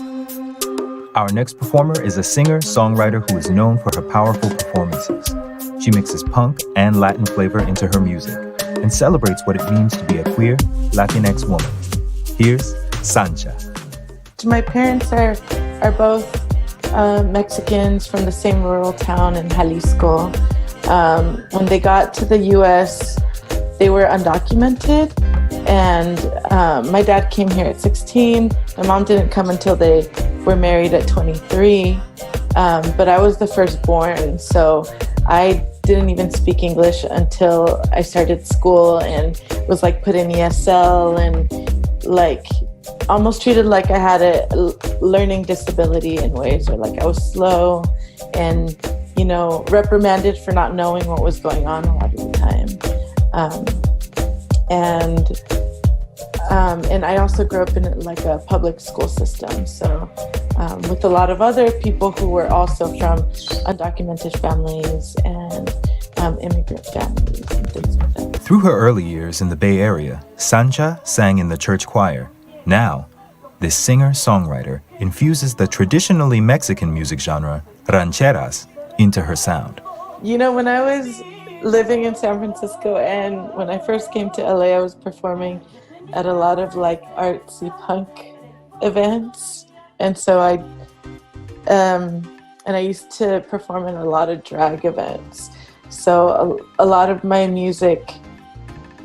Our next performer is a singer-songwriter who is known for her powerful performances. She mixes punk and Latin flavor into her music and celebrates what it means to be a queer Latinx woman. Here's Sancha. My parents are both Mexicans from the same rural town in Jalisco. When they got to the U.S., they were undocumented, and my dad came here at 16. My mom didn't come until they were married at 23, but I was the firstborn, so I didn't even speak English until I started school and was like put in ESL and like almost treated like I had a learning disability in ways, or like I was slow and, you know, reprimanded for not knowing what was going on a lot of the time. And I also grew up in like a public school system. So with a lot of other people who were also from undocumented families and immigrant families and things like that. Through her early years in the Bay Area, Sancha sang in the church choir. Now, this singer-songwriter infuses the traditionally Mexican music genre, rancheras, into her sound. You know, when I was living in San Francisco and when I first came to LA, I was performing at a lot of like artsy punk events. And so I used to perform in a lot of drag events. So a lot of my music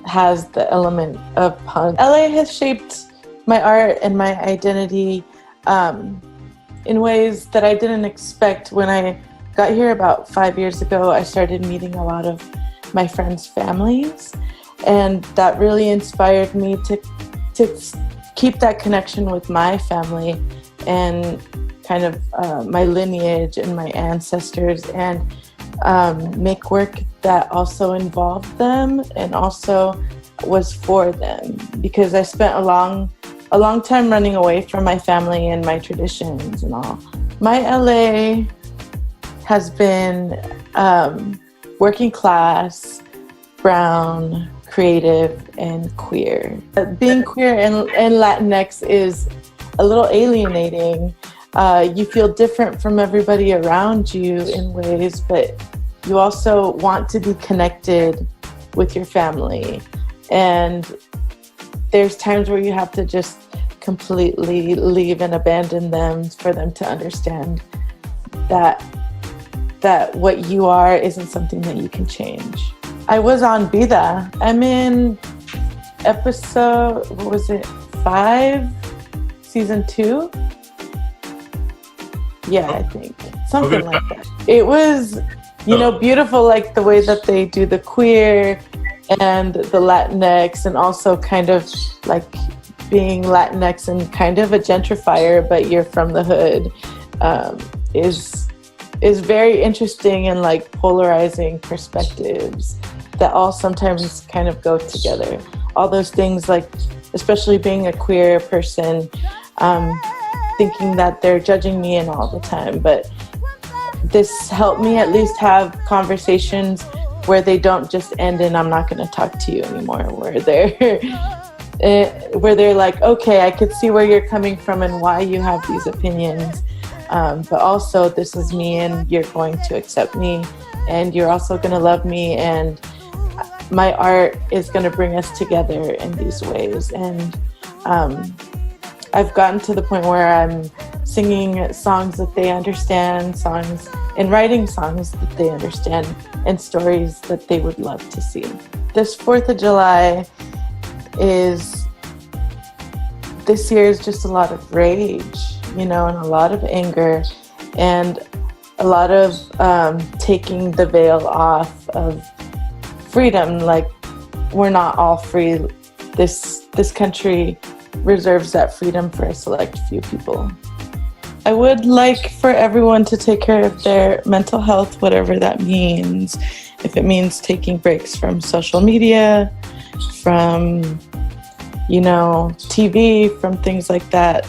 has the element of punk. LA has shaped my art and my identity in ways that I didn't expect. When I got here about 5 years ago, I started meeting a lot of my friends' families, and that really inspired me to keep that connection with my family and kind of my lineage and my ancestors, and make work that also involved them and also was for them, because I spent a long time running away from my family and my traditions and all. My LA has been working class, brown, creative, and queer. Being queer and Latinx is a little alienating. You feel different from everybody around you in ways, but you also want to be connected with your family. And there's times where you have to just completely leave and abandon them for them to understand that what you are isn't something that you can change. I was on Vida. I'm in episode, 5? Season 2? Yeah, I think. Something like that. It was, beautiful, like the way that they do the queer and the Latinx, and also kind of like being Latinx and kind of a gentrifier, but you're from the hood, is very interesting and like polarizing perspectives that all sometimes kind of go together. All those things, like especially being a queer person, thinking that they're judging me and all the time, but this helped me at least have conversations where they don't just end in "I'm not going to talk to you anymore," where they're like, okay, I could see where you're coming from and why you have these opinions, but also this is me and you're going to accept me and you're also going to love me, and my art is going to bring us together in these ways. And I've gotten to the point where I'm singing songs that they understand, songs and writing songs that they understand, and stories that they would love to see. This 4th of July this year is just a lot of rage, and a lot of anger, and a lot of taking the veil off of freedom. Like, we're not all free. This country reserves that freedom for a select few people. I would like for everyone to take care of their mental health, whatever that means. If it means taking breaks from social media, from, TV, from things like that,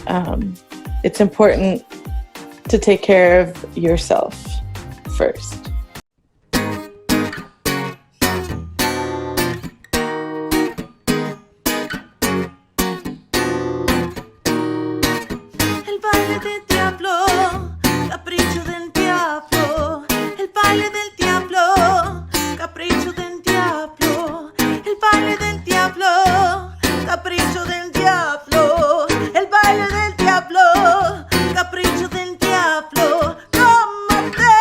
it's important to take care of yourself first. el baile del diablo, capricho del diablo, el baile del diablo, capricho del diablo, el baile del diablo, capricho del diablo, el baile del diablo, capricho del diablo. Como te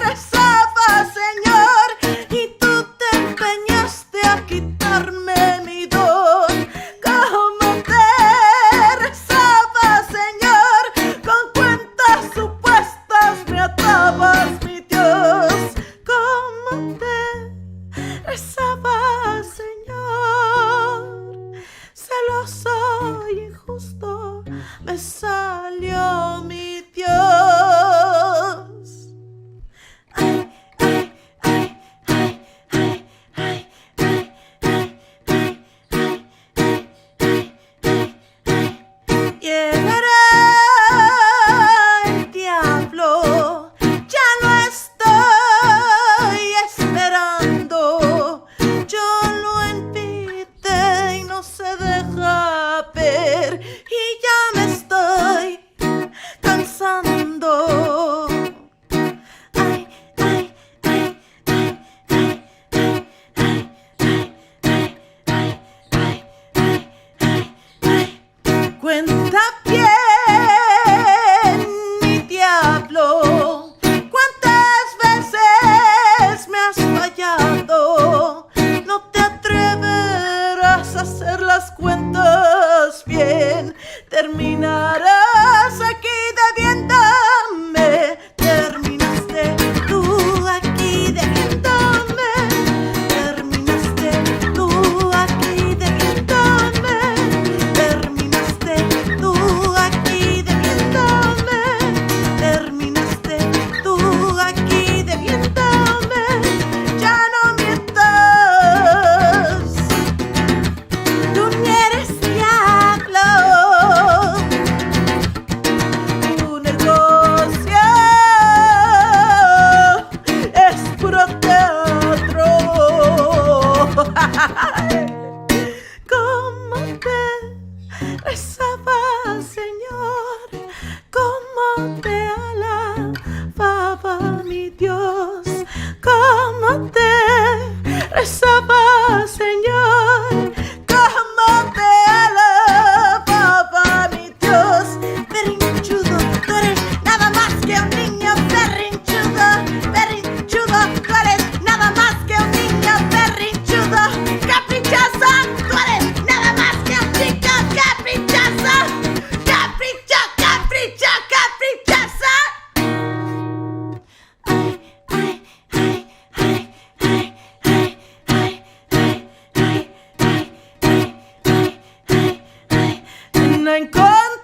rezaba, Señor, y tú te empeñaste a quitarme mi don. Como te rezaba, Señor, con cuentas supuestas me atabas, mi Dios. Como te rezaba, Señor, celoso y injusto me salió mi Dios. Ay, ay, ay, ay, ay, ay, ay, ay, ay, ay, ay, ay, ay. Llegará el diablo, ya no estoy esperando. Yo lo invité y no se deja ver, y ya me estoy cansando. Ay, ay, ay, ay, ay, ay, ay, ay, ay, ay, ay, ay, ay. Cuenta bien, mi diablo, cuántas veces me has fallado. No te atreverás a hacer las cuentas bien. Terminarás aquí debiéndome. Terminaste tú aquí debiéndome. Terminaste tú aquí debiéndome. Terminaste tú aquí debiéndome. Terminaste tú aquí debiéndome. Ya no mientas, tú ni eres diablo. Tu negocio es puro teatro. Como te rezaba, Señor, como te alababa, mi Dios. Como te rezaba, Señor, como te alababa, mi Dios. Berrinchudo, tú eres nada más que un niño berrinchudo. Berrinchudo, tú eres nada más que un niño berrinchudo. Caprichoso, tú eres nada más que un chico caprichoso. Capricho, capricho, caprichoso. Ay, ay, ay, ay, ay, ay, ay, ay, ay, ay, ay, ay, ay, ay. No encontré